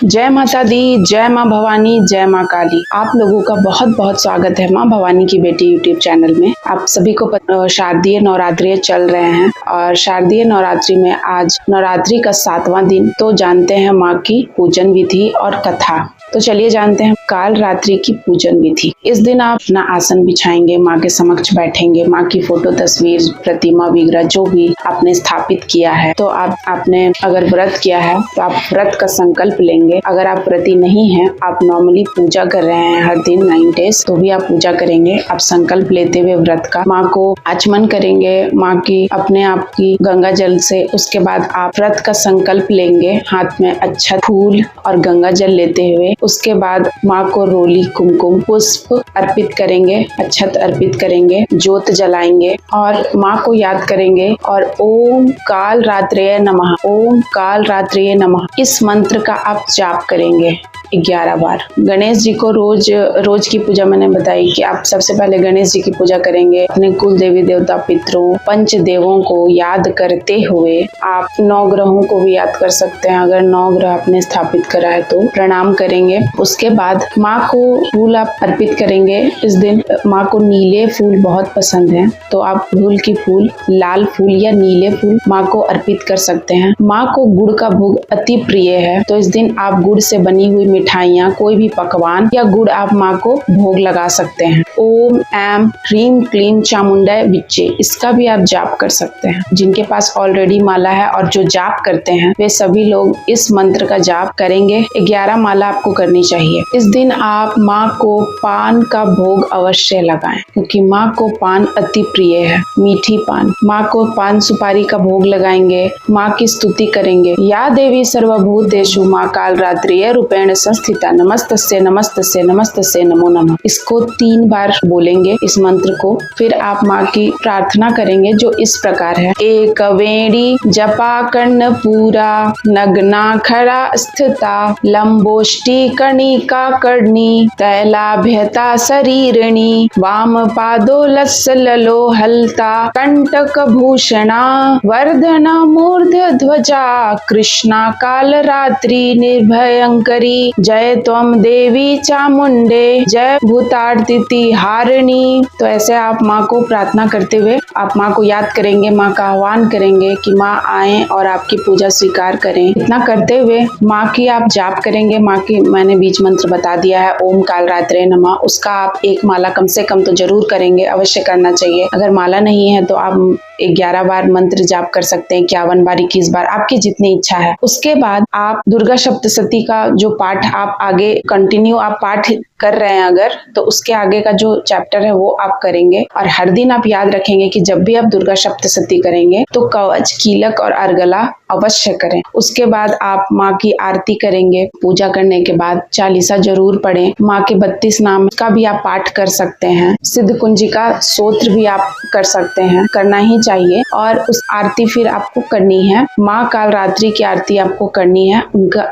जय माता दी, जय माँ भवानी, जय माँ काली। आप लोगों का बहुत बहुत स्वागत है माँ भवानी की बेटी यूट्यूब चैनल में। आप सभी को शारदीय नवरात्रि चल रहे हैं और शारदीय नवरात्रि में आज नवरात्रि का 7वां दिन। तो जानते हैं माँ की पूजन विधि और कथा। तो चलिए जानते हैं काल रात्रि की पूजन विधि। इस दिन आप अपना आसन बिछाएंगे, माँ के समक्ष बैठेंगे, माँ की फोटो, तस्वीर, प्रतिमा, विग्रह जो भी आपने स्थापित किया है, तो आपने अगर व्रत किया है तो आप व्रत का संकल्प लेंगे। अगर आप व्रती नहीं हैं, आप नॉर्मली पूजा कर रहे हैं हर दिन 9 डेज, तो भी आप पूजा करेंगे। आप संकल्प लेते हुए व्रत का माँ को आचमन करेंगे, माँ की अपने आप की गंगा जल से। उसके बाद आप व्रत का संकल्प लेंगे, हाथ में अच्छा फूल और गंगा जल लेते हुए। उसके बाद माँ को रोली, कुमकुम, पुष्प अर्पित करेंगे, अक्षत अर्पित करेंगे, ज्योत जलाएंगे और माँ को याद करेंगे और ओम काल रात्रेय नमः, ओम काल रात्रेय नमः इस मंत्र का आप जाप करेंगे 11 बार। गणेश जी को रोज की पूजा मैंने बताई कि आप सबसे पहले गणेश जी की पूजा करेंगे। अपने कुल देवी देवता, पितरों, पंच देवों को याद करते हुए आप 9 ग्रहों को भी याद कर सकते हैं। अगर 9 ग्रह आपने स्थापित करा है तो प्रणाम करेंगे। उसके बाद माँ को फूल आप अर्पित करेंगे। इस दिन माँ को नीले फूल बहुत पसंद है, तो आप फूल की फूल, लाल फूल या नीले फूल माँ को अर्पित कर सकते हैं। माँ को गुड़ का भोग अति प्रिय है, तो इस दिन आप गुड़ से बनी हुई मिठाइयाँ, कोई भी पकवान या गुड़ आप माँ को भोग लगा सकते हैं। ओम ऐम ह्रीम क्लीम चामुंडाय विच्चे, इसका भी आप जाप कर सकते हैं। जिनके पास ऑलरेडी माला है और जो जाप करते हैं वे सभी लोग इस मंत्र का जाप करेंगे। 11 माला आपको करनी चाहिए। इस दिन आप माँ को पान का भोग अवश्य लगाएं, क्योंकि माँ को पान अति प्रिय है, मीठी पान। माँ को पान सुपारी का भोग लगाएंगे, माँ की स्तुति करेंगे। या देवी सर्वभूतेषु माँ काल रात्रि रूपेण संस्थिता नमस्तस्यै नमस्तस्यै नमस्तस्यै नमो नमः। इसको 3 बार बोलेंगे इस मंत्र को। फिर आप माँ की प्रार्थना करेंगे जो इस प्रकार है। एक वेणी जपा कर्ण पूरा, नग्ना खरा स्थिता, लंबोष्टि कणिका कर्णी, तैलाभ्यता शरीरिणी, वाम पादो लसललो हलता, कंटक भूषणा, वर्धना मूर्ध ध्वजा, कृष्णा काल रात्रि निर्भयंकरी, जय त्वम देवी चामुंडे, जय भूतार्तिति हारिणी। तो ऐसे आप माँ को प्रार्थना करते हुए आप माँ को याद करेंगे, माँ का आह्वान करेंगे कि माँ आए और आपकी पूजा स्वीकार करें। इतना करते हुए माँ की आप जाप करेंगे। माँ की मैंने बीज मंत्र बता दिया है, ओम काल रात्रे नमः। उसका आप 1 माला कम से कम तो जरूर करेंगे, अवश्य करना चाहिए। अगर माला नहीं है तो आप 11 बार मंत्र जाप कर सकते हैं, 51 बार, 21 बार, आपकी जितनी इच्छा है। उसके बाद आप दुर्गा सप्तशती का जो पाठ आप आगे कंटिन्यू आप पाठ कर रहे हैं अगर, तो उसके आगे का जो चैप्टर है वो आप करेंगे। और हर दिन आप याद रखेंगे कि जब भी आप दुर्गा सप्तशती करेंगे तो कवच, कीलक और अर्गला अवश्य करें। उसके बाद आप माँ की आरती करेंगे। पूजा करने के बाद चालीसा जरूर पढ़ें। माँ के 32 नाम का भी आप पाठ कर सकते हैं। सिद्ध कुंजिका स्तोत्र भी आप कर सकते हैं, करना ही चाहिए। और उस आरती फिर आपको करनी है, माँ काल रात्रि की आरती आपको करनी है।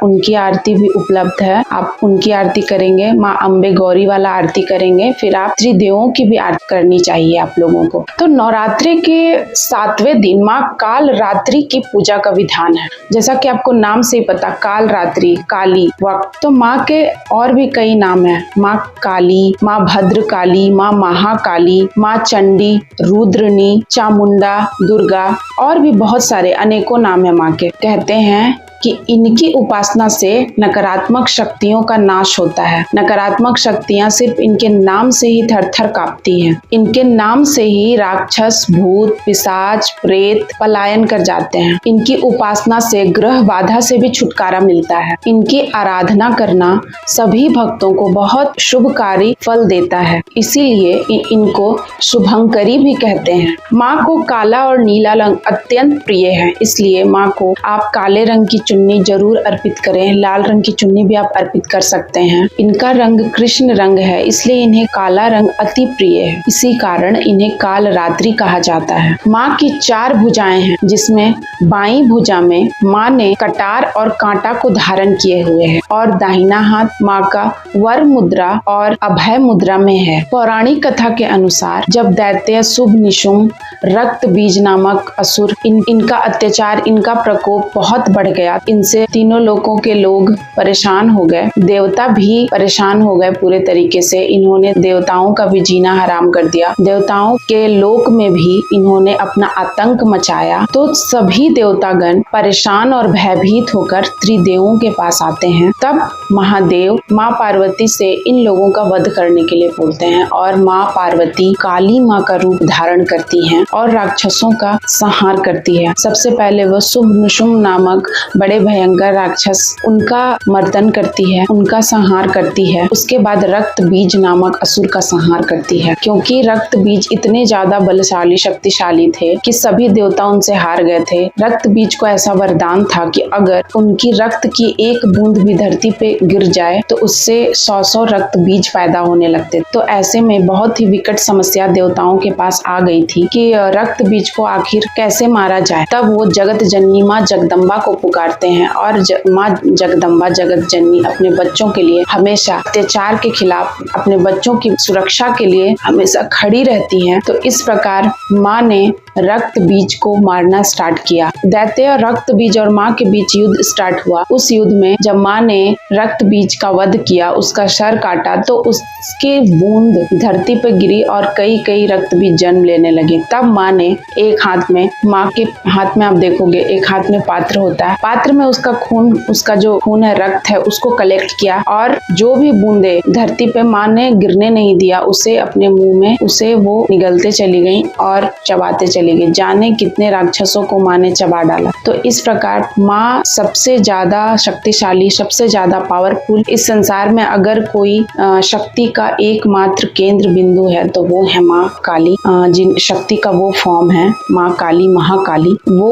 उनकी आरती भी उपलब्ध है, आप उनकी आरती करेंगे। माँ अम्बे गौरी वाला आरती करेंगे। फिर आप त्रिदेवों की भी आरती करनी चाहिए आप लोगों को। तो नवरात्रि के 7वें दिन माँ काल रात्रि की पूजा का विधान है। जैसा कि आपको नाम से ही पता, काल रात्रि, काली वक्त। तो माँ के और भी कई नाम है, माँ काली, माँ भद्रकाली, माँ महाकाली, माँ चंडी, रुद्रनी, चामुंडा, दुर्गा और भी बहुत सारे अनेकों नाम है माँ के। कहते हैं कि इनकी उपासना से नकारात्मक शक्तियों का नाश होता है। नकारात्मक शक्तियां सिर्फ इनके नाम से ही थर-थर कांपती हैं। इनके नाम से ही राक्षस, भूत, पिशाच, प्रेत पलायन कर जाते हैं। इनकी उपासना से ग्रह बाधा से भी छुटकारा मिलता है। इनकी आराधना करना सभी भक्तों को बहुत शुभकारी फल देता है, इसीलिए इनको शुभंकरी भी कहते हैं। माँ को काला और नीला रंग अत्यंत प्रिय है, इसलिए माँ को आप काले रंग की चुन्नी जरूर अर्पित करें। लाल रंग की चुन्नी भी आप अर्पित कर सकते हैं। इनका रंग कृष्ण रंग है, इसलिए इन्हें काला रंग अति प्रिय है। इसी कारण इन्हें काल रात्रि कहा जाता है। माँ की 4 भुजाएं हैं, जिसमें बाईं भुजा में माँ ने कटार और कांटा को धारण किए हुए है और दाहिना हाथ माँ का वर मुद्रा और अभय मुद्रा में है। पौराणिक कथा के अनुसार जब दैत्य शुभ निशुंभ रक्त बीज नामक असुर इनका अत्याचार, इनका प्रकोप बहुत बढ़ गया, बाद इनसे तीनों लोगों के लोग परेशान हो गए, देवता भी परेशान हो गए पूरे तरीके से। इन्होंने देवताओं का भी जीना हराम कर दिया, देवताओं के लोक में भी इन्होंने अपना आतंक मचाया। तो सभी देवतागण परेशान और भयभीत होकर त्रिदेवों के पास आते हैं। तब महादेव माँ पार्वती से इन लोगों का वध करने के लिए बोलते हैं और माँ पार्वती काली माँ का रूप धारण करती हैं और राक्षसों का संहार करती है। सबसे पहले वह शुंभ नामक बड़े भयंकर राक्षस, उनका मर्दन करती है, उनका संहार करती है। उसके बाद रक्त बीज नामक असुर का संहार करती है, क्योंकि रक्त बीज इतने ज्यादा बलशाली शक्तिशाली थे कि सभी देवता उनसे हार गए थे। रक्त बीज को ऐसा वरदान था कि अगर उनकी रक्त की एक बूंद भी धरती पे गिर जाए तो उससे 100 रक्त बीज पैदा होने लगते। तो ऐसे में बहुत ही विकट समस्या देवताओं के पास आ गई थी कि रक्त बीज को आखिर कैसे मारा जाए। तब वो जगत जननी माँ जगदम्बा को पुकारते हैं और माँ जगदम्बा जगत जननी अपने बच्चों के लिए हमेशा अत्याचार के खिलाफ, अपने बच्चों की सुरक्षा के लिए हमेशा खड़ी रहती हैं। तो इस प्रकार माँ ने रक्त बीज को मारना स्टार्ट किया। दैत्य और रक्त बीज और माँ के बीच युद्ध स्टार्ट हुआ। उस युद्ध में जब माँ ने रक्त बीज का वध किया, उसका सर काटा, तो उसकी बूंद धरती पर गिरी और कई रक्त बीज जन्म लेने लगे। तब माँ ने एक हाथ में, माँ के हाथ में आप देखोगे एक हाथ में पात्र होता है, पात्र में उसका खून, उसका जो खून है, रक्त है, उसको कलेक्ट किया और जो भी बूंदे धरती पे माँ ने गिरने नहीं दिया, उसे अपने मुंह में उसे वो निगलते चली गई और चबाते चली गई। जाने कितने राक्षसों को माँ ने चबा डाला। तो इस प्रकार माँ सबसे ज्यादा शक्तिशाली, सबसे ज्यादा पावरफुल, इस संसार में अगर कोई शक्ति का एकमात्र केंद्र बिंदु है तो वो है माँ काली। जिन शक्ति का वो फॉर्म है माँ काली, महाकाली, वो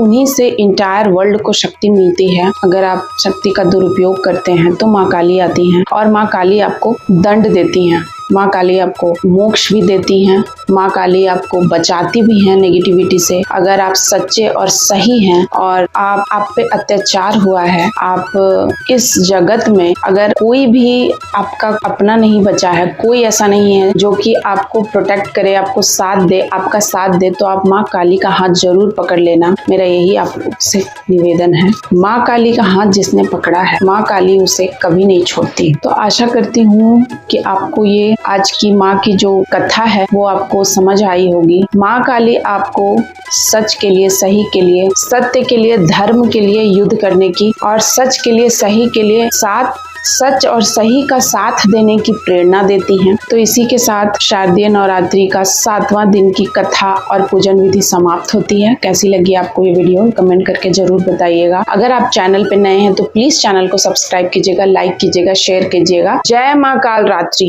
उन्हीं से इंटायर वर्ल्ड को शक्ति मिलती है। अगर आप शक्ति का दुरुपयोग करते हैं तो माँ काली आती हैं और माँ काली आपको दंड देती हैं। माँ काली आपको मोक्ष भी देती हैं। माँ काली आपको बचाती भी हैं नेगेटिविटी से। अगर आप सच्चे और सही हैं और आप पे अत्याचार हुआ है, आप इस जगत में अगर कोई भी आपका अपना नहीं बचा है, कोई ऐसा नहीं है जो कि आपको प्रोटेक्ट करे, आपको साथ दे, आपका साथ दे, तो आप माँ काली का हाथ जरूर पकड़ लेना। मेरा यही आपसे निवेदन है। माँ काली का हाथ जिसने पकड़ा है, माँ काली उसे कभी नहीं छोड़ती। तो आशा करती हूँ कि आपको ये आज की माँ की जो कथा है वो आपको समझ आई होगी। माँ काली आपको सच के लिए, सही के लिए, सत्य के लिए, धर्म के लिए युद्ध करने की और सच के लिए, सही के लिए सच और सही का साथ देने की प्रेरणा देती हैं। तो इसी के साथ शारदीय नवरात्रि का 7वां दिन की कथा और पूजन विधि समाप्त होती है। कैसी लगी आपको ये वीडियो कमेंट करके जरूर बताइएगा। अगर आप चैनल पे नए हैं तो प्लीज चैनल को सब्सक्राइब कीजिएगा, लाइक कीजिएगा, शेयर कीजिएगा। जय माँ काल रात्रि।